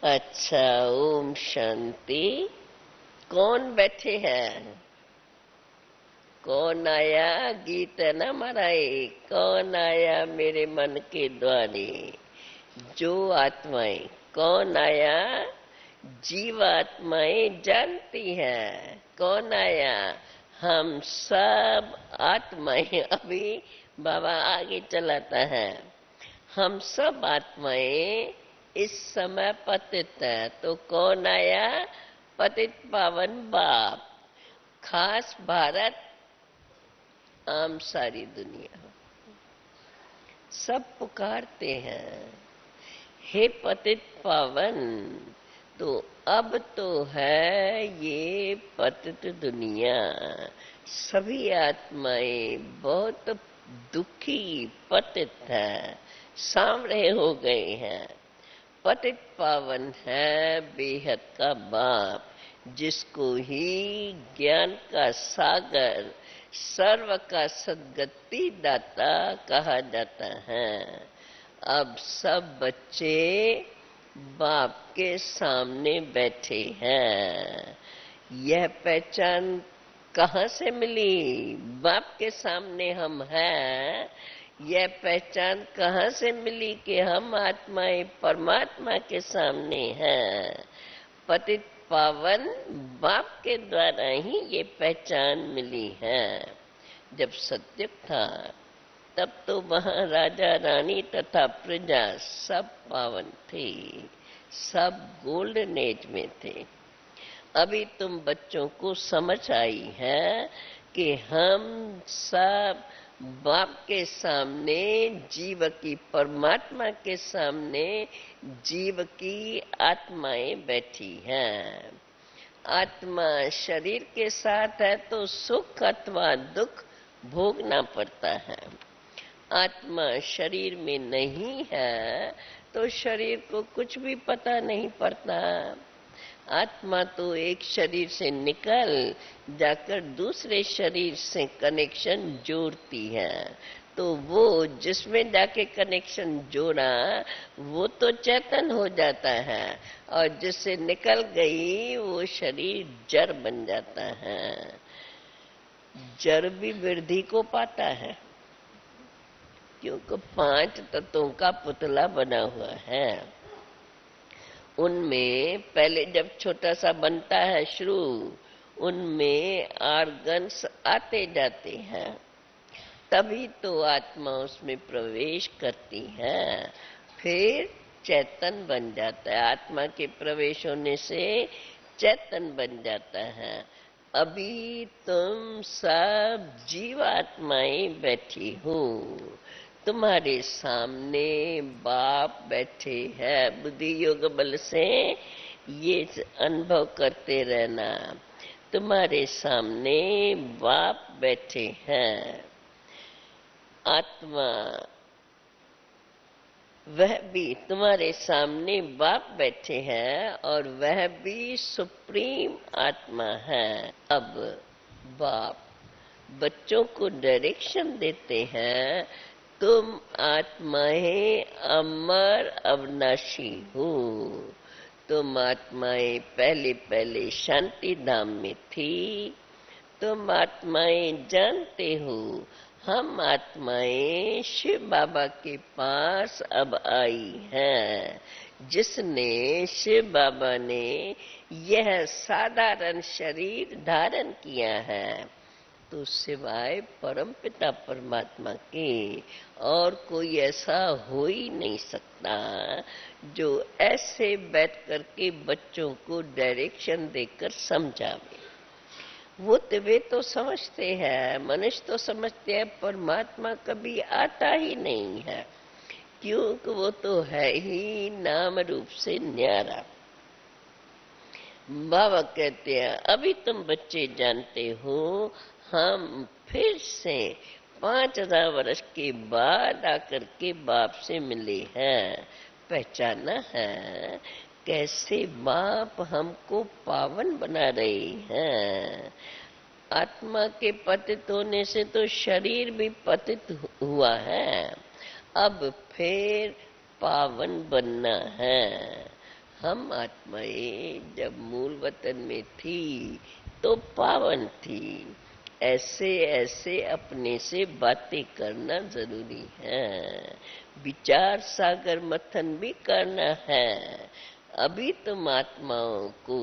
अच्छा, ओम शांति। कौन बैठे हैं? कौन आया? गीत है ना हमारा एक, कौन आया मेरे मन के द्वारे? जो आत्माएं, कौन आया? जीव आत्माएं जानती हैं कौन आया। हम सब आत्माएं, अभी बाबा आगे चलाता है, हम सब आत्माएं इस समय पतित है। तो कौन आया? पतित पावन बाप। खास भारत, आम सारी दुनिया, सब पुकारते हैं, हे पतित पावन। तो अब तो है ये पतित दुनिया, सभी आत्माएं बहुत दुखी पतित है, सांवरे हो गए हैं। पतित पावन है बेहद का बाप, जिसको ही ज्ञान का सागर, सर्व का सद्गति दाता कहा जाता है। अब सब बच्चे बाप के सामने बैठे हैं। यह पहचान कहाँ से मिली? बाप के सामने हम हैं। यह पहचान कहाँ से मिली कि हम आत्माएं परमात्मा के सामने हैं? पतित पावन बाप के द्वारा ही ये पहचान मिली है। जब सत्युग था तब तो वहां राजा रानी तथा प्रजा सब पावन थे, सब गोल्डन एज में थे। अभी तुम बच्चों को समझ आई है कि हम सब बाप के सामने, जीव की, परमात्मा के सामने जीव की आत्माएं बैठी हैं। आत्मा शरीर के साथ है तो सुख अथवा दुख भोगना पड़ता है। आत्मा शरीर में नहीं है तो शरीर को कुछ भी पता नहीं पड़ता। आत्मा तो एक शरीर से निकल जाकर दूसरे शरीर से कनेक्शन जोड़ती है। तो वो जिसमें जाके कनेक्शन जोड़ा वो तो चेतन हो जाता है, और जिससे निकल गई वो शरीर जड़ बन जाता है। जड़ भी वृद्धि को पाता है, क्योंकि 5 तत्वों का पुतला बना हुआ है। उनमें पहले जब छोटा सा बनता है शुरू, उनमें ऑर्गन्स आते जाते हैं, तभी तो आत्मा उसमें प्रवेश करती है, फिर चेतन बन जाता है। आत्मा के प्रवेश होने से चेतन बन जाता है। अभी तुम सब जीवात्माएं बैठी हो, तुम्हारे सामने बाप बैठे हैं। बुद्धि योग बल से ये अनुभव करते रहना, तुम्हारे सामने बाप बैठे हैं। आत्मा वह भी तुम्हारे सामने बाप बैठे हैं, और वह भी सुप्रीम आत्मा है। अब बाप बच्चों को डायरेक्शन देते हैं, तुम आत्माएं अमर अविनाशी हो। तुम आत्माएं पहले पहले शांति धाम में थी। तुम आत्माएं जानते हो, हम आत्माएं शिव बाबा के पास अब आई हैं, जिसने, शिव बाबा ने यह साधारण शरीर धारण किया है। तो सिवाय परमपिता परमात्मा के और कोई ऐसा हो ही नहीं सकता जो ऐसे बैठ करके बच्चों को डायरेक्शन देकर समझावे। वे तो समझते हैं, मनुष्य तो समझते हैं, परमात्मा कभी आता ही नहीं है, क्योंकि वो तो है ही नाम रूप से न्यारा। बाबा कहते हैं अभी तुम बच्चे जानते हो, हम फिर से 5000 वर्ष के बाद आकर के बाप से मिले हैं। पहचाना है कैसे बाप हमको पावन बना रहे हैं। आत्मा के पतित होने से तो शरीर भी पतित हुआ है, अब फिर पावन बनना है। हम आत्माएं जब मूल वतन में थी तो पावन थी। ऐसे ऐसे अपने से बातें करना जरूरी है, विचार सागर मथन भी करना है। अभी तुम आत्माओं को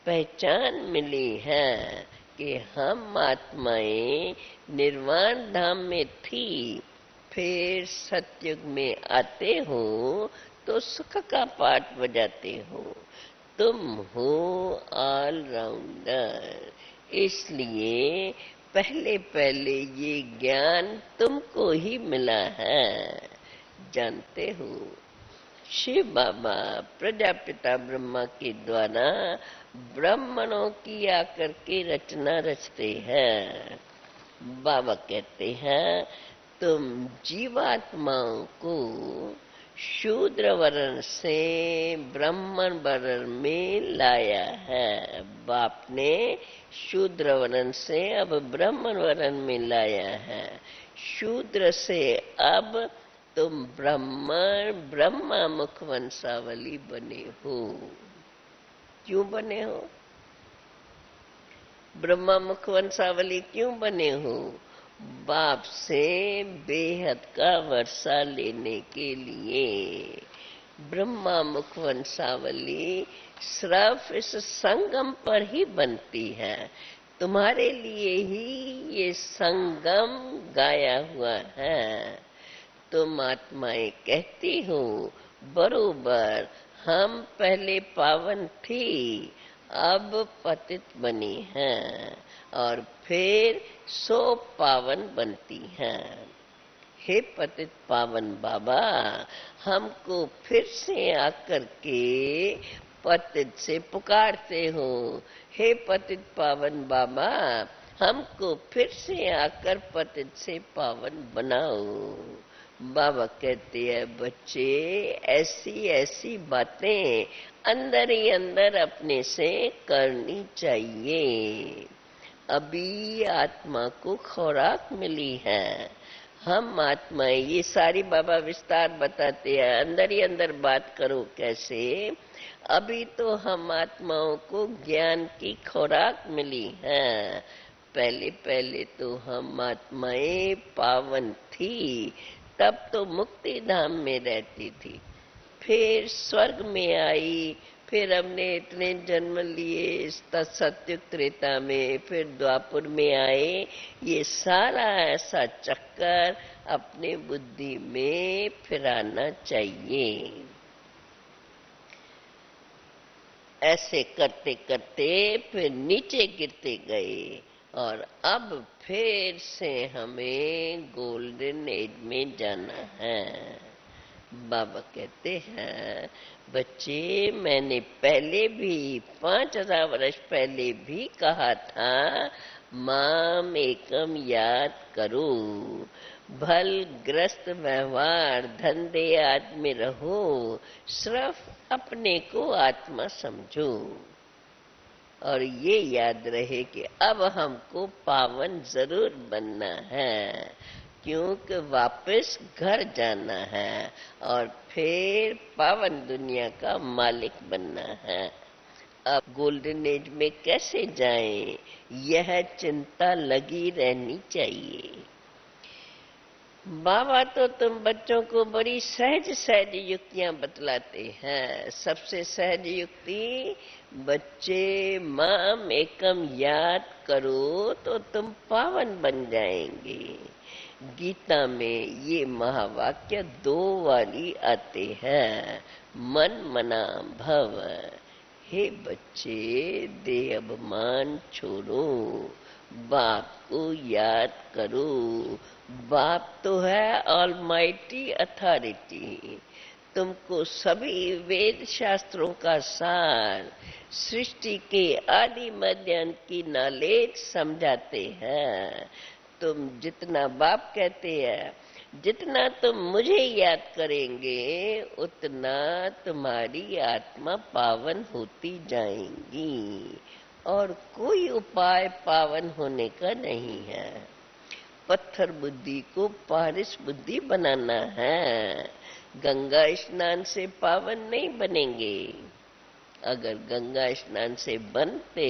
पहचान मिली है कि हम आत्माएं निर्वाण धाम में थी, फिर सतयुग में आते हो तो सुख का पाठ बजाते हो। तुम हो ऑलराउंडर, इसलिए पहले पहले ये ज्ञान तुमको ही मिला है। जानते हो, शिव बाबा प्रजापिता ब्रह्मा के द्वारा ब्राह्मणों की आकर के रचना रचते हैं। बाबा कहते हैं तुम जीवात्माओं को शूद्र वर्ण से ब्राह्मण वर्ण में लाया है। बाप ने शूद्र वर्ण से अब ब्राह्मण वर्ण में लाया है। शूद्र से अब तुम ब्रह्मा मुख वंशावली बने हो। क्यों बने हो? ब्रह्मा मुख वंशावली क्यों बने हो? बाप से बेहद का वर्षा लेने के लिए। ब्रह्मा मुख वंशावली सिर्फ इस संगम पर ही बनती है। तुम्हारे लिए ही ये संगम गाया हुआ है। तुम आत्माएं कहती हो बरोबर, हम पहले पावन थी, अब पतित बनी हैं और फिर 100 पावन बनती हैं। हे पतित पावन बाबा, हमको फिर से आकर के पतित से पुकारते हो। हे पतित पावन बाबा, हमको फिर से आकर पतित से पावन बनाओ। बाबा कहते हैं बच्चे, ऐसी ऐसी बातें अंदर ही अंदर अपने से करनी चाहिए। अभी आत्मा को खुराक मिली है। हम आत्माएं, ये सारी बाबा विस्तार बताते हैं, अंदर ही अंदर बात करो कैसे। अभी तो हम आत्माओं को ज्ञान की खुराक मिली है। पहले पहले तो हम आत्माएं पावन थी, तब तो मुक्ति धाम में रहती थी, फिर स्वर्ग में आई, फिर हमने इतने जन्म लिए सत्युग त्रेता में, फिर द्वापर में आए। ये सारा ऐसा चक्कर अपने बुद्धि में फिराना चाहिए। ऐसे करते करते फिर नीचे गिरते गए और अब फिर से हमें गोल्डन एज में जाना है। बाबा कहते हैं बच्चे, मैंने पहले भी 5000 वर्ष पहले भी कहा था, माम एकम याद करो। भल ग्रस्त व्यवहार धंधे आदि में रहो, सिर्फ अपने को आत्मा समझो। और ये याद रहे कि अब हमको पावन जरूर बनना है, क्योंकि वापस घर जाना है और फिर पावन दुनिया का मालिक बनना है। अब गोल्डन एज में कैसे जाएं, यह चिंता लगी रहनी चाहिए। बाबा तो तुम बच्चों को बड़ी सहज सहज युक्तियां बतलाते हैं। सबसे सहज युक्ति, बच्चे माम एकम याद करो तो तुम पावन बन जाएंगे। गीता में ये महावाक्य 2 वाली आते हैं, मन मना भव। हे बच्चे, देह अभिमान छोड़ो, बाप को याद करो। बाप तो है ऑलमाइटी अथॉरिटी। तुमको सभी वेद शास्त्रों का सार, सृष्टि के आदि मध्य अंत की नॉलेज समझाते हैं। तुम जितना बाप कहते हैं, जितना तुम मुझे याद करेंगे, उतना तुम्हारी आत्मा पावन होती जाएंगी। और कोई उपाय पावन होने का नहीं है। पत्थर बुद्धि को पारिश बुद्धि बनाना है। गंगा स्नान से पावन नहीं बनेंगे। अगर गंगा स्नान से बनते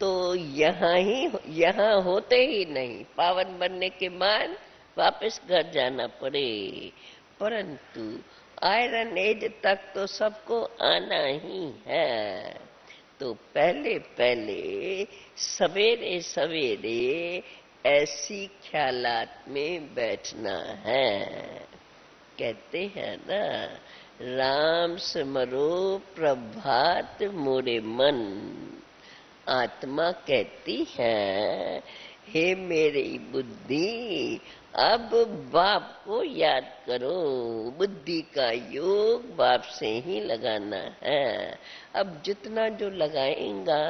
तो यहाँ होते ही नहीं, पावन बनने के बाद वापस घर जाना पड़े। परंतु आयरन एज तक तो सबको आना ही है। तो पहले पहले सवेरे सवेरे ऐसी ख्यालात में बैठना है। कहते हैं ना, राम सिमरो प्रभात मोरे मन। आत्मा कहती है, हे मेरी बुद्धि, अब बाप को याद करो। बुद्धि का योग बाप से ही लगाना है। अब जितना जो लगाएगा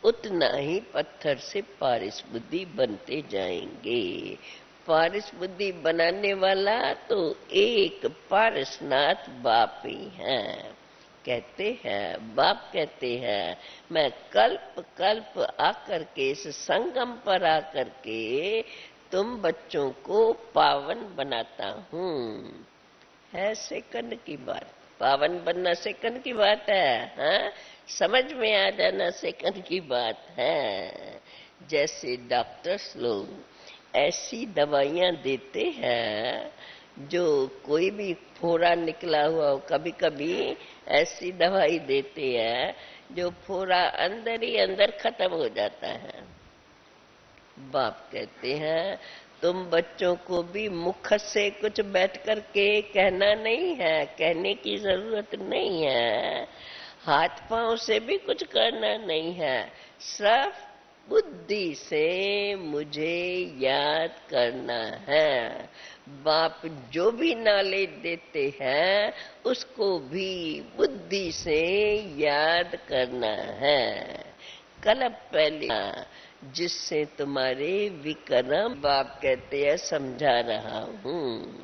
उतना ही पत्थर से पारिस बुद्धि बनते जाएंगे। पारिस बुद्धि बनाने वाला तो एक पारसनाथ बाप ही है। कहते हैं, बाप कहते हैं, मैं कल्प कल्प आकर के इस संगम पर आकर के तुम बच्चों को पावन बनाता हूँ। है सेकंड की बात, पावन बनना सेकंड की बात है। हाँ, समझ में आ जाना सेकंड की बात है। जैसे डॉक्टर्स लोग ऐसी दवाइयाँ देते हैं, जो कोई भी फोड़ा निकला हुआ हो, कभी कभी ऐसी दवाई देते हैं जो फोड़ा अंदर ही अंदर खत्म हो जाता है। बाप कहते हैं, तुम बच्चों को भी मुख से कुछ बैठ कर के कहना नहीं है, कहने की जरूरत नहीं है। हाथ पांव से भी कुछ करना नहीं है, सिर्फ बुद्धि से मुझे याद करना है। बाप जो भी नॉलेज देते हैं उसको भी बुद्धि से याद करना है। कल पहले जिससे तुम्हारे विक्रम, बाप कहते हैं, समझा रहा हूँ।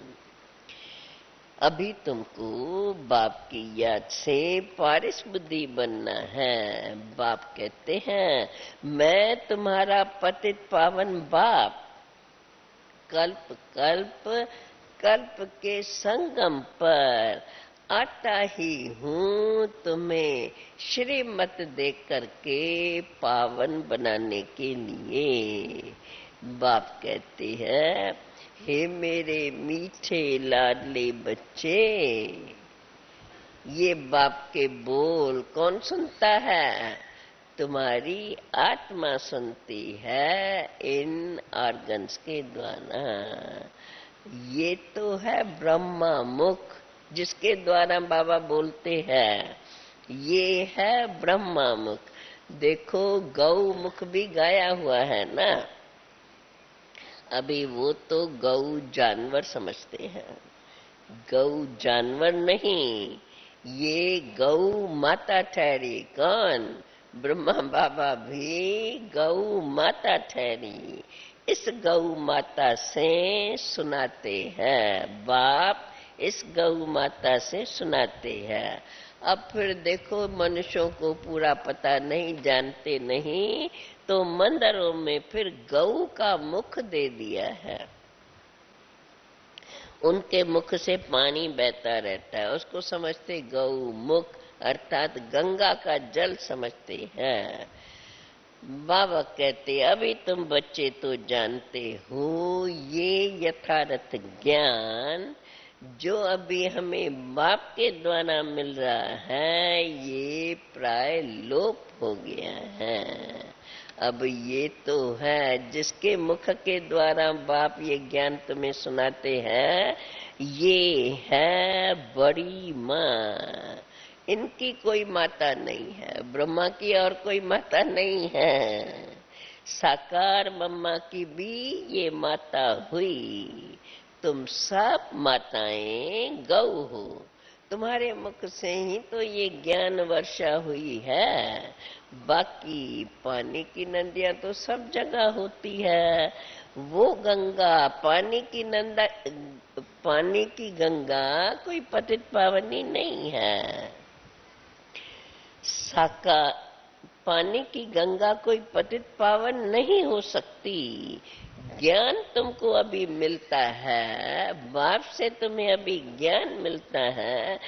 अभी तुमको बाप की याद से पारिस बुद्धि बनना है। बाप कहते हैं, मैं तुम्हारा पतित पावन बाप कल्प कल्प कल्प के संगम पर आता ही हूँ, तुम्हें श्रीमत दे करके पावन बनाने के लिए। बाप कहते हैं, हे मेरे मीठे लाडले बच्चे, ये बाप के बोल कौन सुनता है? तुम्हारी आत्मा सुनती है इन ऑर्गन्स के द्वारा। ये तो है ब्रह्मा मुख, जिसके द्वारा बाबा बोलते हैं। ये है ब्रह्मा मुख। देखो, गौ मुख भी गाया हुआ है ना। अभी वो तो गौ जानवर समझते हैं, गौ जानवर नहीं, ये गौ माता ठहरी। कौन? ब्रह्मा बाबा भी गौ माता ठहरी। इस गौ माता से सुनाते हैं, बाप इस गौ माता से सुनाते हैं। अब फिर देखो, मनुष्यों को पूरा पता नहीं, जानते नहीं, तो मंदिरों में फिर गौ का मुख दे दिया है। उनके मुख से पानी बहता रहता है, उसको समझते गौ मुख, अर्थात गंगा का जल समझते हैं। बाबा कहते, अभी तुम बच्चे तो जानते हो ये यथार्थ ज्ञान जो अभी हमें बाप के द्वारा मिल रहा है, ये प्राय लोप हो गया है। अब ये तो है जिसके मुख के द्वारा बाप ये ज्ञान तुम्हें सुनाते हैं, ये है बड़ी माँ। इनकी कोई माता नहीं है, ब्रह्मा की और कोई माता नहीं है। साकार मम्मा की भी ये माता हुई। तुम सब माताएं गौ हो, तुम्हारे मुख से ही तो ये ज्ञान वर्षा हुई है। बाकी पानी की नदियां तो सब जगह होती है। वो गंगा, पानी की गंगा कोई पतित पावनी नहीं है। पानी की गंगा कोई पतित पावन नहीं हो सकती। ज्ञान तुमको अभी मिलता है, बाप से तुम्हें अभी ज्ञान मिलता है,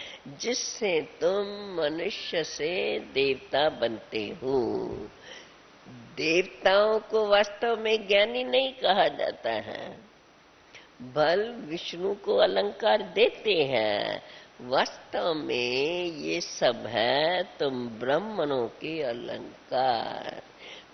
जिससे तुम मनुष्य से देवता बनते हो। देवताओं को वास्तव में ज्ञानी नहीं कहा जाता है। बल विष्णु को अलंकार देते हैं, वास्तव में ये सब है तुम ब्राह्मणों के अलंकार।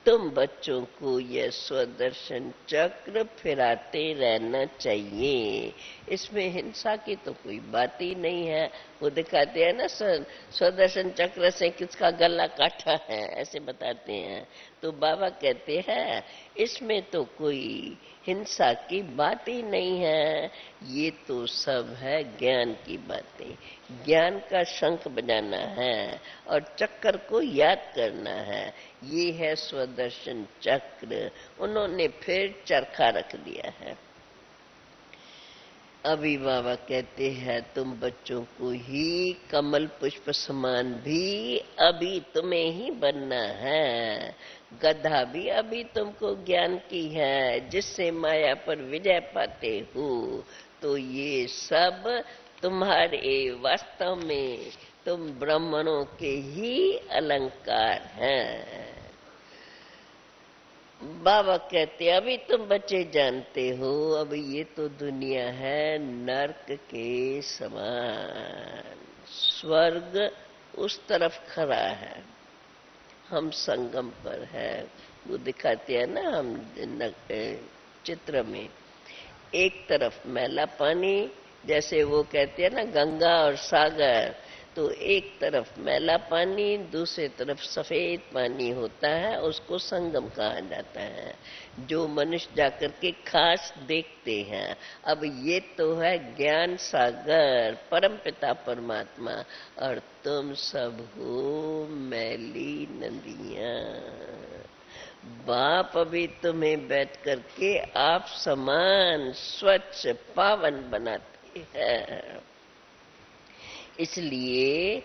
तुम बच्चों को यह स्वदर्शन चक्र फिराते रहना चाहिए। इसमें हिंसा की तो कोई बात ही नहीं है। वो दिखाते हैं ना स्वदर्शन चक्र से किसका गला काटा है, ऐसे बताते हैं। तो बाबा कहते हैं इसमें तो कोई हिंसा की बात ही नहीं है, ये तो सब है ज्ञान की बातें। ज्ञान का शंख बजाना है और चक्र को याद करना है, ये है स्वदर्शन चक्र। उन्होंने फिर चरखा रख दिया है। अभी बाबा कहते हैं तुम बच्चों को ही कमल पुष्प समान भी अभी तुम्हें ही बनना है। गधा भी अभी तुमको ज्ञान की है, जिससे माया पर विजय पाते हो। तो ये सब तुम्हारे वास्तव में तुम ब्राह्मणों के ही अलंकार हैं। बाबा कहते अभी तुम बच्चे जानते हो, अभी ये तो दुनिया है नर्क के समान। स्वर्ग उस तरफ खड़ा है, हम संगम पर है। वो दिखाते हैं ना हम चित्र में, एक तरफ मैला पानी, जैसे वो कहते हैं ना गंगा और सागर, तो एक तरफ मैला पानी, दूसरी तरफ सफेद पानी होता है, उसको संगम कहा जाता है, जो मनुष्य जाकर के खास देखते हैं। अब ये तो है ज्ञान सागर, परमपिता परमात्मा, और तुम सब हो मैली नदियां। बाप अभी तुम्हें बैठ करके आप समान स्वच्छ पावन बनाते हैं। इसलिए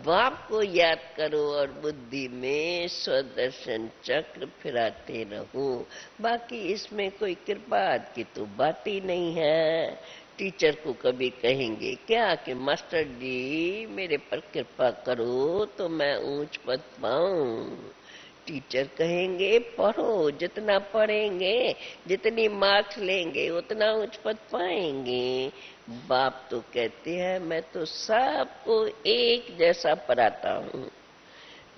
बाप को याद करो और बुद्धि में स्वदर्शन चक्र फिराते रहो। बाकी इसमें कोई कृपा की तो बात ही नहीं है। टीचर को कभी कहेंगे क्या कि मास्टर जी मेरे पर कृपा करो तो मैं ऊंच पद पाऊं। टीचर कहेंगे पढ़ो, जितना पढ़ेंगे जितनी मार्क्स लेंगे उतना उच्च पद पाएंगे। बाप तो कहते हैं मैं तो सबको एक जैसा पढ़ाता हूँ।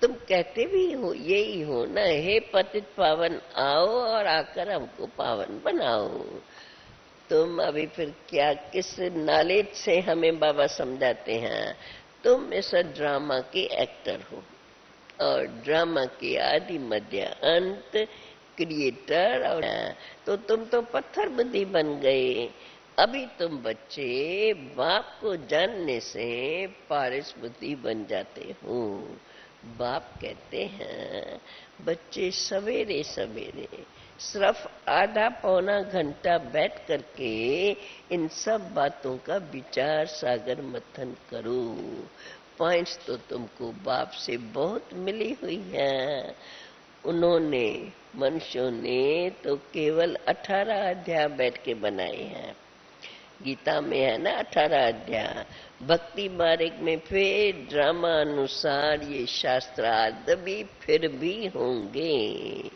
तुम कहते भी हो यही हो ना, हे पतित पावन आओ और आकर हमको पावन बनाओ। तुम अभी फिर क्या किस नॉलेज से हमें बाबा समझाते हैं? तुम इस ड्रामा के एक्टर हो और ड्रामा के आदि मध्य अंत क्रिएटर, और तो तुम तो पत्थर बुद्धि बन गए। अभी तुम बच्चे बाप को जानने से पारिस बुद्धि बन जाते हो। बाप कहते हैं बच्चे सवेरे सवेरे सिर्फ आधा पौना घंटा बैठ करके इन सब बातों का विचार सागर मंथन करो। पॉइंट्स तो तुमको बाप से बहुत मिली हुई है। उन्होंने मनुष्यों ने तो केवल 18 अध्याय बैठ के बनाए हैं। गीता में है ना 18 अध्याय, भक्ति मार्ग में फिर ड्रामा अनुसार ये शास्त्रार्थ भी फिर भी होंगे।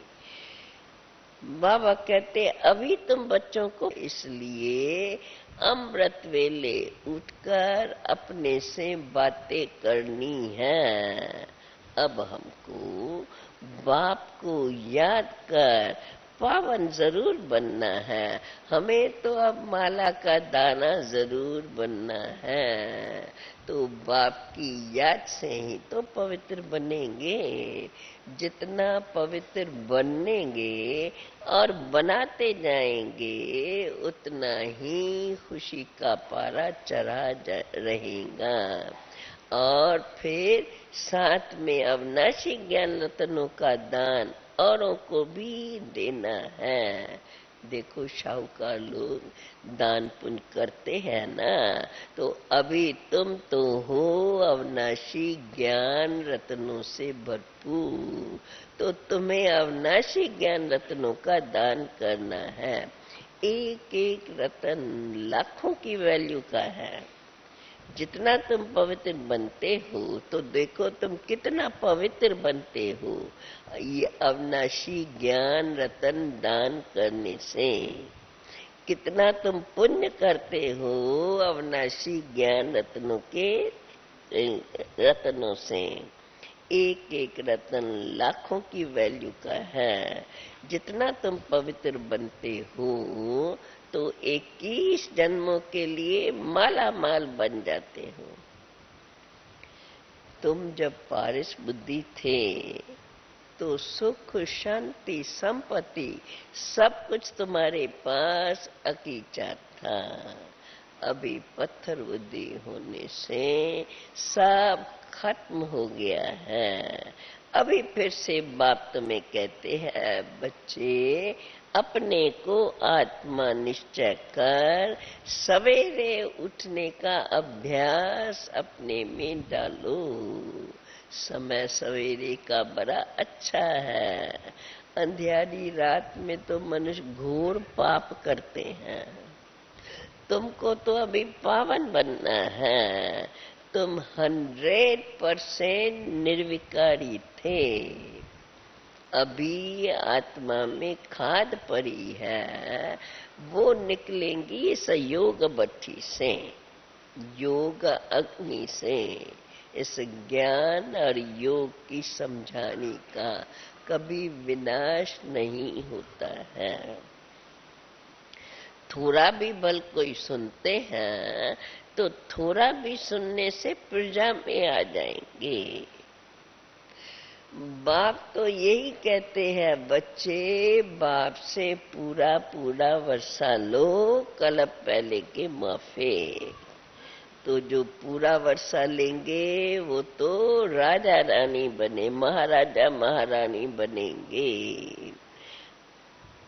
बाबा कहते अभी तुम बच्चों को इसलिए अमृत वेले उठकर अपने से बातें करनी है। अब हमको बाप को याद कर पावन जरूर बनना है। हमें तो अब माला का दाना जरूर बनना है। तो बाप की याद से ही तो पवित्र बनेंगे। जितना पवित्र बनेंगे और बनाते जाएंगे उतना ही खुशी का पारा चढ़ा रहेगा। और फिर साथ में अविनाशी ज्ञान रत्नों का दान औरों को भी देना है। देखो शाहूकार लोग दान पुण्य करते हैं ना, तो अभी तुम तो हो अविनाशी ज्ञान रत्नों से भरपूर, तो तुम्हें अविनाशी ज्ञान रत्नों का दान करना है। एक एक रतन लाखों की वैल्यू का है। जितना तुम पवित्र बनते हो तो देखो तुम कितना पवित्र बनते हो ये अविनाशी ज्ञान रतन दान करने से। कितना तुम पुण्य करते हो अविनाशी ज्ञान रत्नों से। एक एक रतन लाखों की वैल्यू का है। जितना तुम पवित्र बनते हो तो 21 जन्मों के लिए माला माल बन जाते हो। तुम जब पारिस बुद्धि थे तो सुख शांति संपत्ति सब कुछ तुम्हारे पास अकीचा था। अभी पत्थर बुद्धि होने से सब खत्म हो गया है। अभी फिर से बाप तुम्हें कहते हैं बच्चे अपने को आत्मा निश्चय कर सवेरे उठने का अभ्यास अपने में डालो। समय सवेरे का बड़ा अच्छा है। अंधियारी रात में तो मनुष्य घोर पाप करते हैं। तुमको तो अभी पावन बनना है। तुम 100% निर्विकारी थे। अभी आत्मा में खाद पड़ी है, वो निकलेंगी इस योग भट्ठी से, योग अग्नि से। इस ज्ञान और योग की समझाने का कभी विनाश नहीं होता है। थोड़ा भी बल कोई सुनते हैं तो थोड़ा भी सुनने से प्रजा में आ जाएंगे। बाप तो यही कहते हैं बच्चे बाप से पूरा पूरा वर्षा लो कल्प पहले के माफे। तो जो पूरा वर्षा लेंगे वो तो राजा रानी बने, महाराजा महारानी बनेंगे।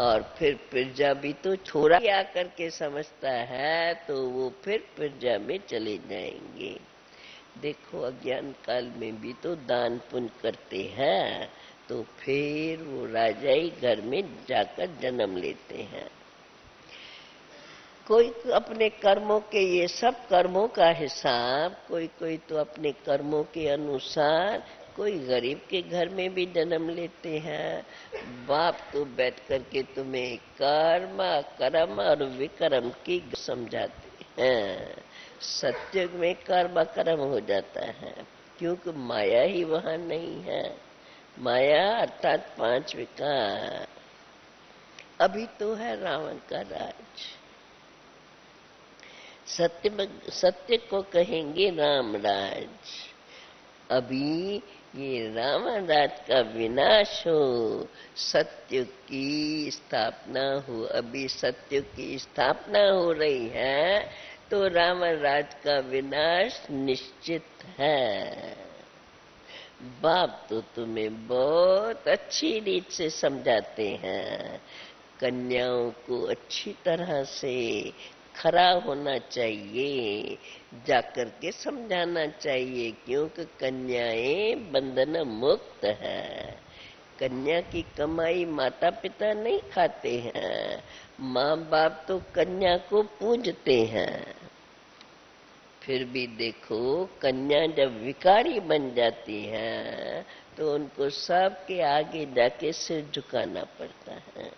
और फिर प्रजा भी तो थोड़ा आकर के समझता है तो वो फिर प्रजा में चले जाएंगे। देखो अज्ञान काल में भी तो दान पुण्य करते हैं तो फिर वो राजाई घर में जाकर जन्म लेते हैं। कोई अपने कर्मों के, ये सब कर्मों का हिसाब, कोई तो अपने कर्मों के अनुसार कोई गरीब के घर में भी जन्म लेते हैं। बाप तो बैठ करके तुम्हें कर्म कर्म और विकर्म की समझाते हैं। सत्युग में कर्म कर्म हो जाता है क्योंकि माया ही वहां नहीं है। माया अर्थात 5 विकार। अभी तो है रावण का राज। सत्य को कहेंगे राम राज। अभी ये रावण राज का विनाश हो, सत्य की स्थापना हो। अभी सत्य की स्थापना हो रही है तो रावण राज का विनाश निश्चित है। बाप तो तुम्हें बहुत अच्छी रीत से समझाते हैं। कन्याओं को अच्छी तरह से खरा होना चाहिए, जाकर के समझाना चाहिए क्योंकि कन्याएं बंधन मुक्त है। कन्या की कमाई माता पिता नहीं खाते हैं, माँ बाप तो कन्या को पूजते हैं। फिर भी देखो कन्या जब विकारी बन जाती है तो उनको सबके आगे जाके सिर झुकाना पड़ता है।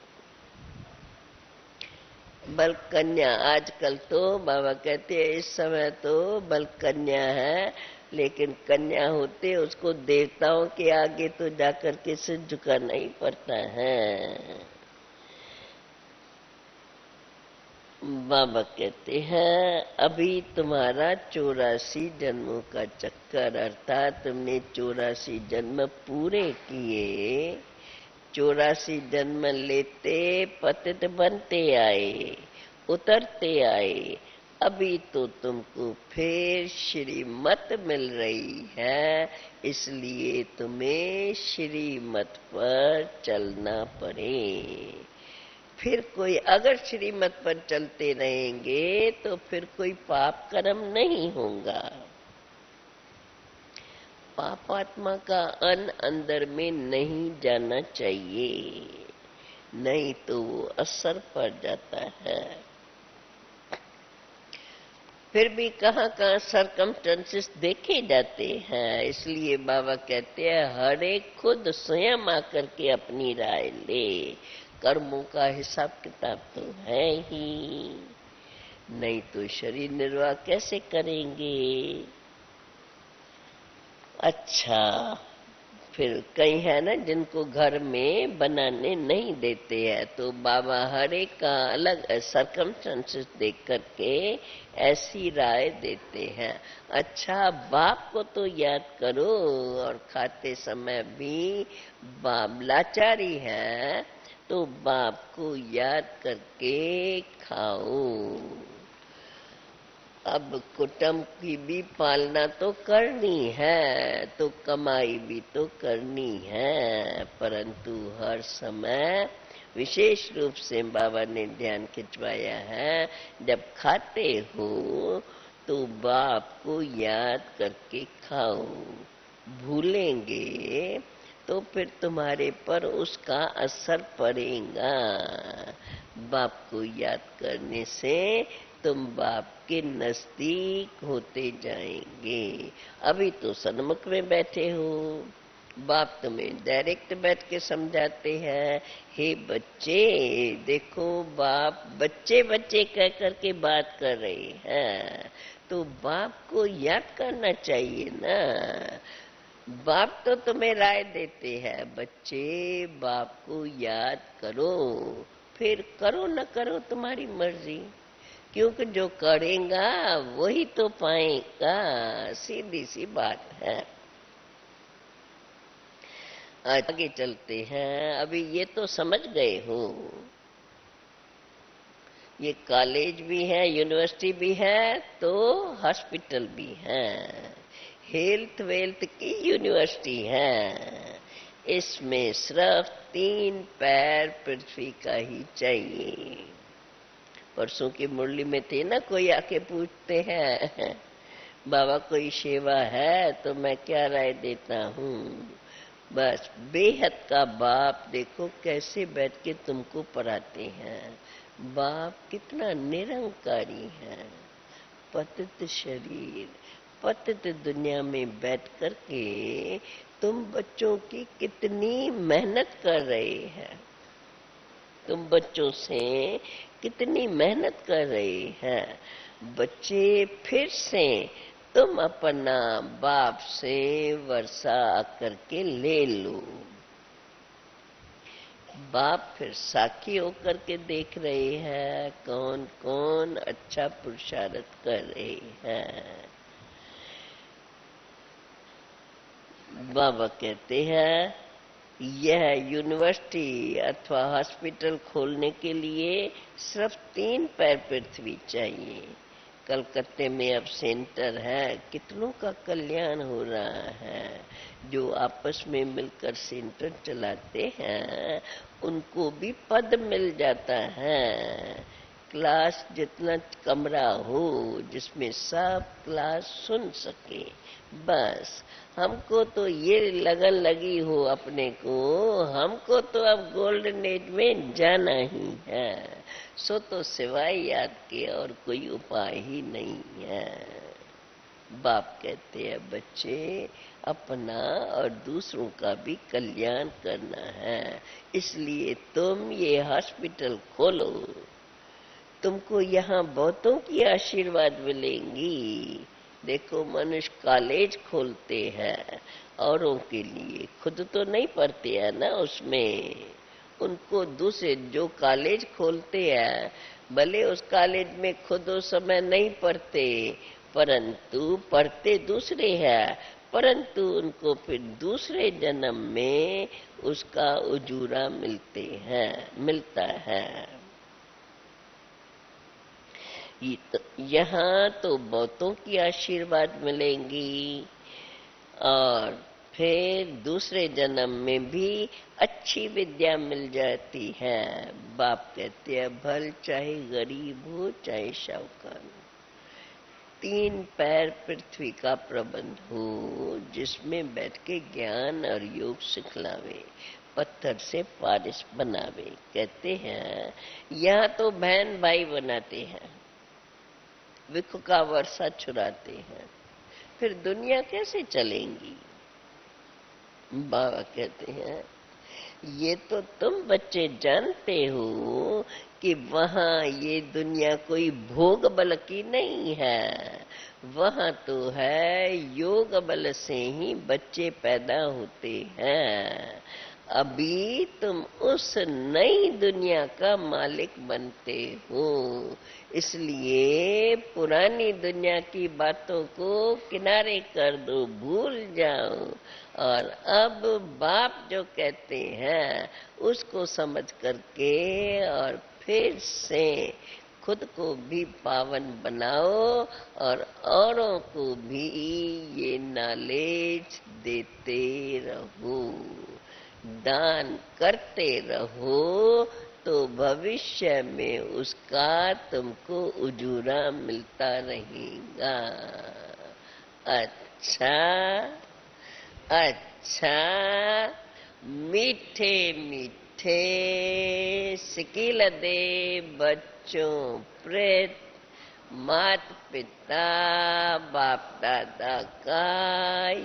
बल कन्या आजकल तो बाबा कहते हैं इस समय तो बल कन्या है, लेकिन कन्या होते उसको देवताओं के आगे तो जाकर के सिर झुकाना ही पड़ता है। बाबा कहते हैं अभी तुम्हारा 84 जन्मों का चक्कर, अर्थात तुमने 84 जन्म पूरे किए। 84 जन्म लेते पतित बनते आए, उतरते आए। अभी तो तुमको फिर श्रीमत मिल रही है, इसलिए तुम्हें श्रीमत पर चलना पड़े। फिर कोई अगर श्रीमत पर चलते रहेंगे तो फिर कोई पाप कर्म नहीं होगा। पापात्मा का अन अंदर में नहीं जाना चाहिए, नहीं तो वो असर पड़ जाता है। फिर भी कहाँ कहाँ सरकमस्टेंसेस देखे जाते हैं, इसलिए बाबा कहते हैं हर एक खुद स्वयं आकर के अपनी राय ले। कर्मों का हिसाब किताब तो है ही, नहीं तो शरीर निर्वाह कैसे करेंगे। अच्छा, फिर कई है ना जिनको घर में बनाने नहीं देते हैं, तो बाबा हर एक का अलग सरकमस्टेंसेस देख करके ऐसी राय देते हैं। अच्छा, बाप को तो याद करो, और खाते समय भी बाप लाचारी है तो बाप को याद करके खाओ। अब कुटुंब की भी पालना तो करनी है, तो कमाई भी तो करनी है, परंतु हर समय विशेष रूप से बाबा ने ध्यान खिंचवाया है, जब खाते हो तो बाप को याद करके खाओ। भूलेंगे तो फिर तुम्हारे पर उसका असर पड़ेगा। बाप को याद करने से तुम बाप के नजदीक होते जाएंगे। अभी तो सन्मुख में बैठे हो, बाप तुम्हें डायरेक्ट बैठ के समझाते हैं, हे बच्चे देखो, बाप बच्चे बच्चे कह करके बात कर रहे हैं, तो बाप को याद करना चाहिए ना। बाप तो तुम्हें राय देते हैं, बच्चे बाप को याद करो, फिर करो न करो तुम्हारी मर्जी, क्योंकि जो करेगा वही तो पाएगा, सीधी सी बात है। आगे चलते हैं। अभी ये तो समझ गए हो, ये कॉलेज भी है, यूनिवर्सिटी भी है, तो हॉस्पिटल भी है, हेल्थ वेल्थ की यूनिवर्सिटी है। इसमें सिर्फ 3 पैर पृथ्वी का ही चाहिए। परसों की मुरली में थे ना, कोई आके पूछते हैं बाबा कोई सेवा है, तो मैं क्या राय देता हूँ, बस बेहद का बाप देखो कैसे बैठ के तुमको पढ़ाते हैं। बाप कितना निरंकारी है, पतित शरीर, पतित दुनिया में बैठ कर के तुम बच्चों की कितनी मेहनत कर रहे हैं, तुम बच्चों से कितनी मेहनत कर रहे हैं। बच्चे फिर से तुम अपना बाप से वर्षा करके ले लो। बाप फिर साक्षी होकर के देख रहे हैं कौन कौन अच्छा पुरुषार्थ कर रहे हैं। बाबा कहते हैं यह यूनिवर्सिटी अथवा हॉस्पिटल खोलने के लिए सिर्फ 3 पैर पृथ्वी चाहिए। कलकत्ते में अब सेंटर है, कितनों का कल्याण हो रहा है। जो आपस में मिलकर सेंटर चलाते हैं उनको भी पद मिल जाता है। क्लास जितना कमरा हो जिसमें सब क्लास सुन सके, बस हमको तो ये लगन लगी हो अपने को, हमको तो अब गोल्डन एज में जाना ही है, सो तो सिवाय याद के और कोई उपाय ही नहीं है। बाप कहते हैं बच्चे अपना और दूसरों का भी कल्याण करना है, इसलिए तुम ये हॉस्पिटल खोलो, तुमको यहाँ बहुतों की आशीर्वाद मिलेंगी। देखो मनुष्य कॉलेज खोलते हैं औरों के लिए, खुद तो नहीं पढ़ते हैं ना उसमें, उनको दूसरे जो कॉलेज खोलते हैं भले उस कॉलेज में खुद उस समय नहीं पढ़ते, परंतु पढ़ते दूसरे हैं, परंतु उनको फिर दूसरे जन्म में उसका उजूरा मिलता है। यहाँ तो बहुतों की आशीर्वाद मिलेंगी और फिर दूसरे जन्म में भी अच्छी विद्या मिल जाती है। बाप कहते हैं भल चाहे गरीब हो चाहे शाहूकार, 3 पैर पृथ्वी का प्रबंध हो, जिसमें बैठ के ज्ञान और योग सिखलावे, पत्थर से पारिस बनावे। कहते हैं यहाँ तो बहन भाई बनाते हैं, विख का वर्षा छुड़ाते हैं, फिर दुनिया कैसे चलेंगी। बाबा कहते हैं ये तो तुम बच्चे जानते हो कि वहां ये दुनिया कोई भोग बल की नहीं है, वहां तो है योग बल से ही बच्चे पैदा होते हैं। अभी तुम उस नई दुनिया का मालिक बनते हो, इसलिए पुरानी दुनिया की बातों को किनारे कर दो, भूल जाओ, और अब बाप जो कहते हैं उसको समझ करके और फिर से खुद को भी पावन बनाओ और औरों को भी ये नॉलेज देते रहो, दान करते रहो, तो भविष्य में उसका तुमको उजूरा मिलता रहेगा। अच्छा अच्छा, मीठे मीठे सिकिल दे बच्चों प्रेत, मात पिता बाप दादा का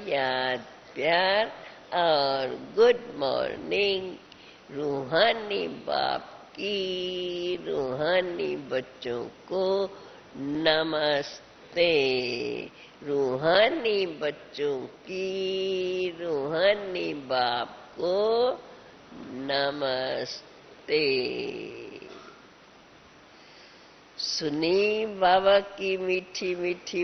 याद प्यार और गुड मॉर्निंग। रूहानी बाप की रूहानी बच्चों को नमस्ते, रूहानी बच्चों की रूहानी बाप को नमस्ते। सुनी बाबा की मीठी मीठी